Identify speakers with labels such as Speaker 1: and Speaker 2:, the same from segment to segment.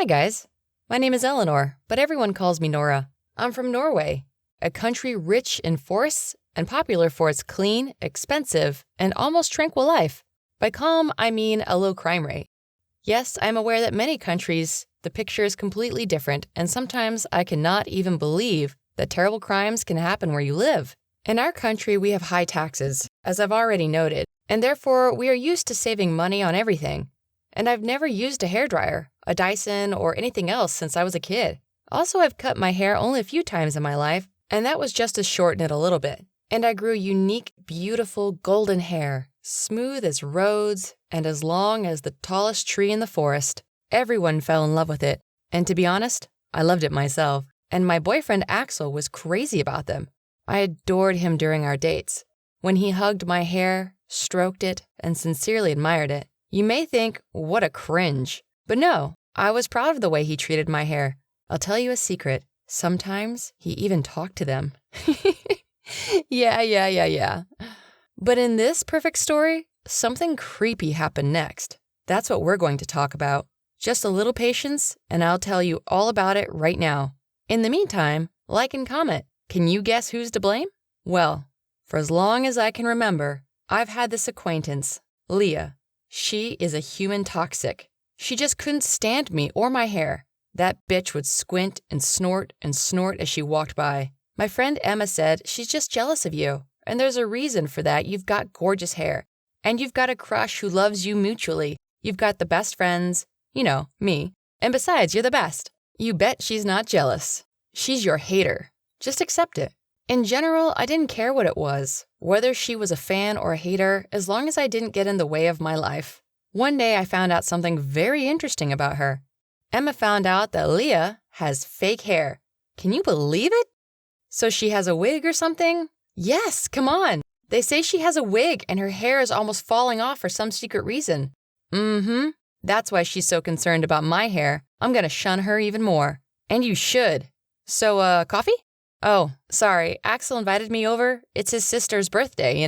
Speaker 1: Hi guys, my name is Eleanor, but everyone calls me Nora. I'm from Norway, a country rich in forests and popular for its clean, expensive, and almost tranquil life. By calm, I mean a low crime rate. Yes, I'm aware that many countries, the picture is completely different, and sometimes I cannot even believe that terrible crimes can happen where you live. In our country, we have high taxes, as I've already noted, and therefore we are used to saving money on everything. And I've never used a hairdryer, a Dyson, or anything else since I was a kid. Also, I've cut my hair only a few times in my life, and that was just to shorten it a little bit. And I grew unique, beautiful golden hair, smooth as roads and as long as the tallest tree in the forest. Everyone fell in love with it, and to be honest, I loved it myself. And my boyfriend Axel was crazy about them. I adored him during our dates. When he hugged my hair, stroked it, and sincerely admired it. You may think, what a cringe. But no, I was proud of the way he treated my hair. I'll tell you a secret. Sometimes he even talked to them. Yeah. But in this perfect story, something creepy happened next. That's what we're going to talk about. Just a little patience, and I'll tell you all about it right now. In the meantime, like and comment. Can you guess who's to blame? Well, for as long as I can remember, I've had this acquaintance, Leah. She is a human toxic. She just couldn't stand me or my hair. That bitch would squint and snort as she walked by. My friend Emma said she's just jealous of you, and there's a reason for that. You've got gorgeous hair, and you've got a crush who loves you mutually. You've got the best friends, me, and besides, you're the best. You bet she's not jealous. She's your hater. Just accept it. In general, I didn't care what it was, whether she was a fan or a hater, as long as I didn't get in the way of my life. One day I found out something very interesting about her. Emma found out that Leah has fake hair. Can you believe it? So she has a wig or something? Yes, come on. They say she has a wig and her hair is almost falling off for some secret reason. That's why she's so concerned about my hair. I'm gonna shun her even more. And you should. So, coffee? Oh, sorry, Axel invited me over. It's his sister's birthday,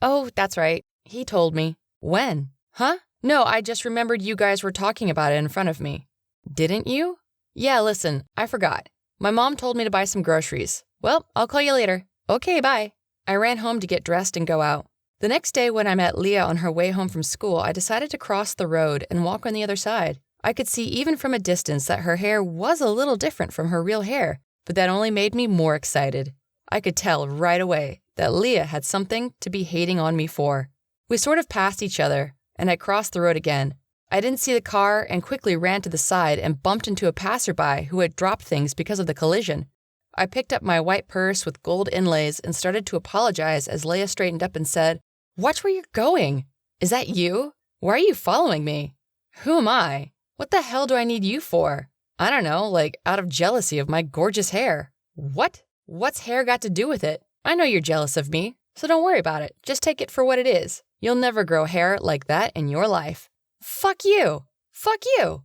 Speaker 1: Oh, that's right. He told me. When? Huh? No, I just remembered you guys were talking about it in front of me. Didn't you? Yeah, listen, I forgot. My mom told me to buy some groceries. Well, I'll call you later. Okay, bye. I ran home to get dressed and go out. The next day when I met Leah on her way home from school, I decided to cross the road and walk on the other side. I could see even from a distance that her hair was a little different from her real hair. But that only made me more excited. I could tell right away that Leah had something to be hating on me for. We sort of passed each other, and I crossed the road again. I didn't see the car and quickly ran to the side and bumped into a passerby who had dropped things because of the collision. I picked up my white purse with gold inlays and started to apologize as Leah straightened up and said, "Watch where you're going. Is that you? Why are you following me? Who am I? What the hell do I need you for? I don't know, like out of jealousy of my gorgeous hair." What? What's hair got to do with it? I know you're jealous of me, so don't worry about it. Just take it for what it is. You'll never grow hair like that in your life. Fuck you. Fuck you.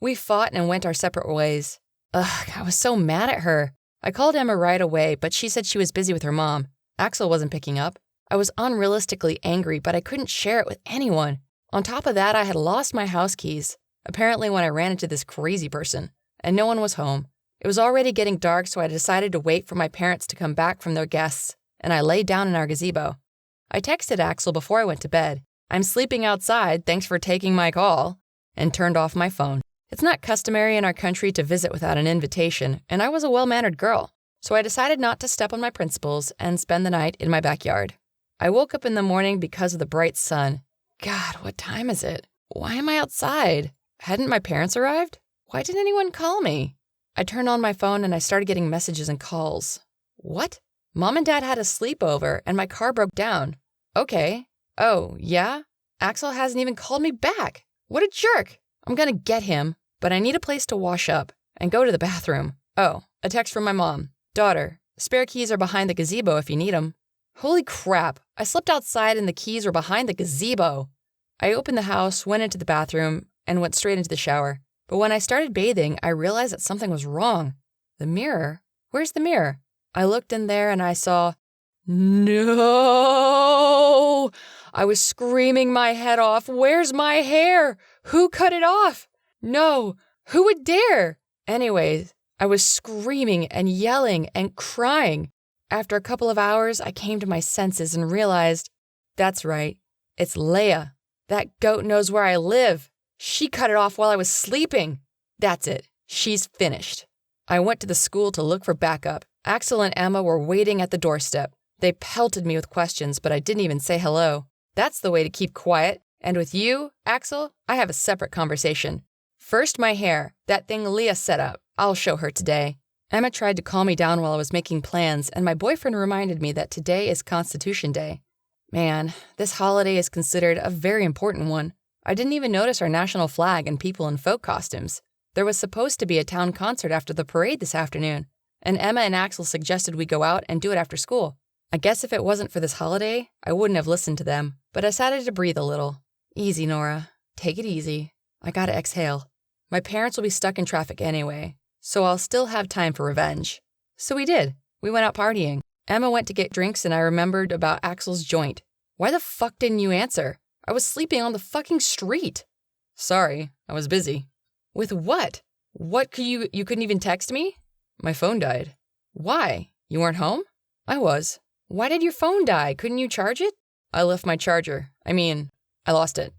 Speaker 1: We fought and went our separate ways. Ugh, I was so mad at her. I called Emma right away, but she said she was busy with her mom. Axel wasn't picking up. I was unrealistically angry, but I couldn't share it with anyone. On top of that, I had lost my house keys. Apparently when I ran into this crazy person, and no one was home. It was already getting dark, so I decided to wait for my parents to come back from their guests, and I laid down in our gazebo. I texted Axel before I went to bed. "I'm sleeping outside, thanks for taking my call," and turned off my phone. It's not customary in our country to visit without an invitation, and I was a well-mannered girl, so I decided not to step on my principles and spend the night in my backyard. I woke up in the morning because of the bright sun. God, what time is it? Why am I outside? Hadn't my parents arrived? Why didn't anyone call me? I turned on my phone and I started getting messages and calls. What? Mom and Dad had a sleepover and my car broke down. Okay. Oh, yeah? Axel hasn't even called me back. What a jerk. I'm gonna get him, but I need a place to wash up and go to the bathroom. Oh, a text from my mom. "Daughter, spare keys are behind the gazebo if you need them." Holy crap. I slept outside and the keys were behind the gazebo. I opened the house, went into the bathroom, and went straight into the shower. But when I started bathing, I realized that something was wrong. The mirror? Where's the mirror? I looked in there and I saw... No! I was screaming my head off. Where's my hair? Who cut it off? No! Who would dare? Anyways, I was screaming and yelling and crying. After a couple of hours, I came to my senses and realized, that's right, it's Leah. That goat knows where I live. She cut it off while I was sleeping. That's it. She's finished. I went to the school to look for backup. Axel and Emma were waiting at the doorstep. They pelted me with questions, but I didn't even say hello. That's the way to keep quiet. And with you, Axel, I have a separate conversation. First, my hair, that thing Leah set up. I'll show her today. Emma tried to calm me down while I was making plans, and my boyfriend reminded me that today is Constitution Day. Man, this holiday is considered a very important one. I didn't even notice our national flag and people in folk costumes. There was supposed to be a town concert after the parade this afternoon, and Emma and Axel suggested we go out and do it after school. I guess if it wasn't for this holiday, I wouldn't have listened to them, but I decided to breathe a little. Easy, Nora. Take it easy. I gotta exhale. My parents will be stuck in traffic anyway, so I'll still have time for revenge. So we did. We went out partying. Emma went to get drinks and I remembered about Axel's joint. Why the fuck didn't you answer? I was sleeping on the fucking street. Sorry, I was busy. With what? You couldn't even text me? My phone died. Why? You weren't home? I was. Why did your phone die? Couldn't you charge it? I left my charger. I lost it.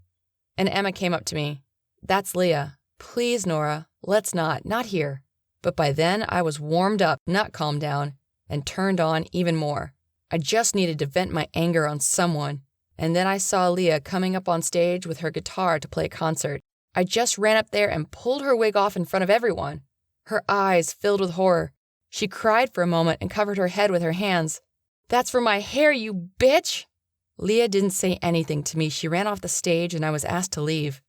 Speaker 1: And Emma came up to me. That's Leah. Please, Nora, let's not here. But by then, I was warmed up, not calmed down, and turned on even more. I just needed to vent my anger on someone. And then I saw Leah coming up on stage with her guitar to play a concert. I just ran up there and pulled her wig off in front of everyone. Her eyes filled with horror. She cried for a moment and covered her head with her hands. That's for my hair, you bitch! Leah didn't say anything to me. She ran off the stage and I was asked to leave.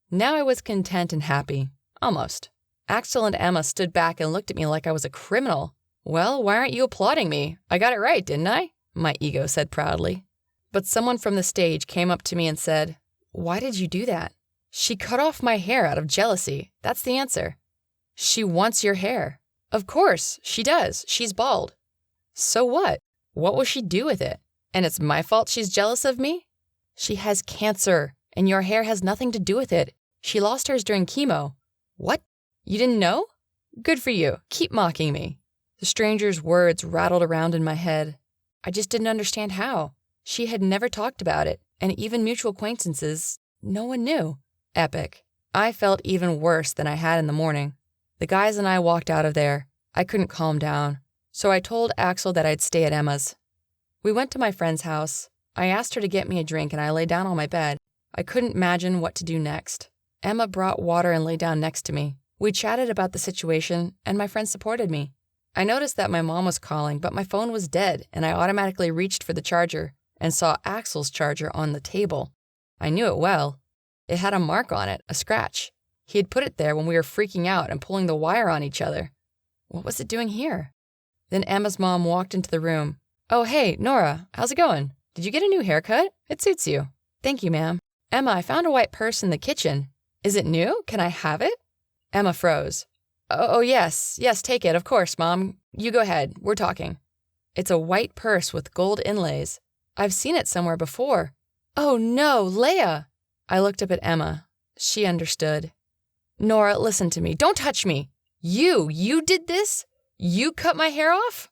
Speaker 1: Now I was content and happy. Almost. Axel and Emma stood back and looked at me like I was a criminal. Well, why aren't you applauding me? I got it right, didn't I? My ego said proudly. But someone from the stage came up to me and said, Why did you do that? She cut off my hair out of jealousy. That's the answer. She wants your hair. Of course, she does. She's bald. So what? What will she do with it? And it's my fault she's jealous of me? She has cancer, and your hair has nothing to do with it. She lost hers during chemo. What? You didn't know? Good for you. Keep mocking me. The stranger's words rattled around in my head. I just didn't understand how. She had never talked about it, and even mutual acquaintances, no one knew. Epic. I felt even worse than I had in the morning. The guys and I walked out of there. I couldn't calm down, so I told Axel that I'd stay at Emma's. We went to my friend's house. I asked her to get me a drink and I lay down on my bed. I couldn't imagine what to do next. Emma brought water and lay down next to me. We chatted about the situation and my friend supported me. I noticed that my mom was calling, but my phone was dead and I automatically reached for the charger and saw Axel's charger on the table. I knew it well. It had a mark on it, a scratch. He had put it there when we were freaking out and pulling the wire on each other. What was it doing here? Then Emma's mom walked into the room. Oh, hey, Nora, how's it going? Did you get a new haircut? It suits you. Thank you, ma'am. Emma, I found a white purse in the kitchen. Is it new? Can I have it? Emma froze. Oh, yes, take it, of course, Mom. You go ahead, we're talking. It's a white purse with gold inlays. I've seen it somewhere before. Oh no, Leah! I looked up at Emma. She understood. Nora, listen to me. Don't touch me. You did this? You cut my hair off?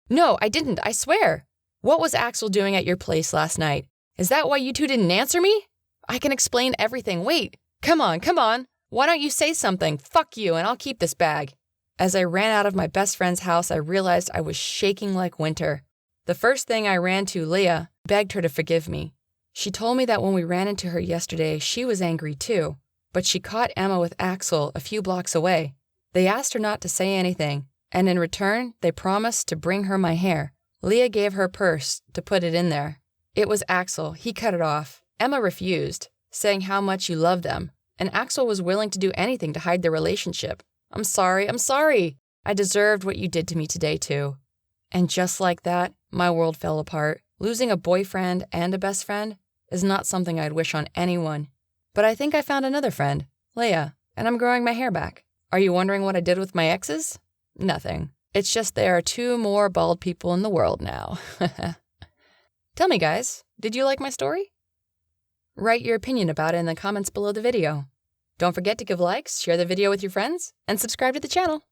Speaker 1: No, I didn't, I swear. What was Axel doing at your place last night? Is that why you two didn't answer me? I can explain everything. Wait, come on. Why don't you say something? Fuck you, and I'll keep this bag. As I ran out of my best friend's house, I realized I was shaking like winter. The first thing I ran to Leah, begged her to forgive me. She told me that when we ran into her yesterday, she was angry too, but she caught Emma with Axel a few blocks away. They asked her not to say anything, and in return, they promised to bring her my hair. Leah gave her purse to put it in there. It was Axel. He cut it off. Emma refused, saying how much you loved them, and Axel was willing to do anything to hide their relationship. I'm sorry. I deserved what you did to me today, too. And just like that, my world fell apart. Losing a boyfriend and a best friend is not something I'd wish on anyone. But I think I found another friend, Leah, and I'm growing my hair back. Are you wondering what I did with my exes? Nothing. It's just there are 2 more bald people in the world now. Tell me, guys, did you like my story? Write your opinion about it in the comments below the video. Don't forget to give likes, share the video with your friends, and subscribe to the channel.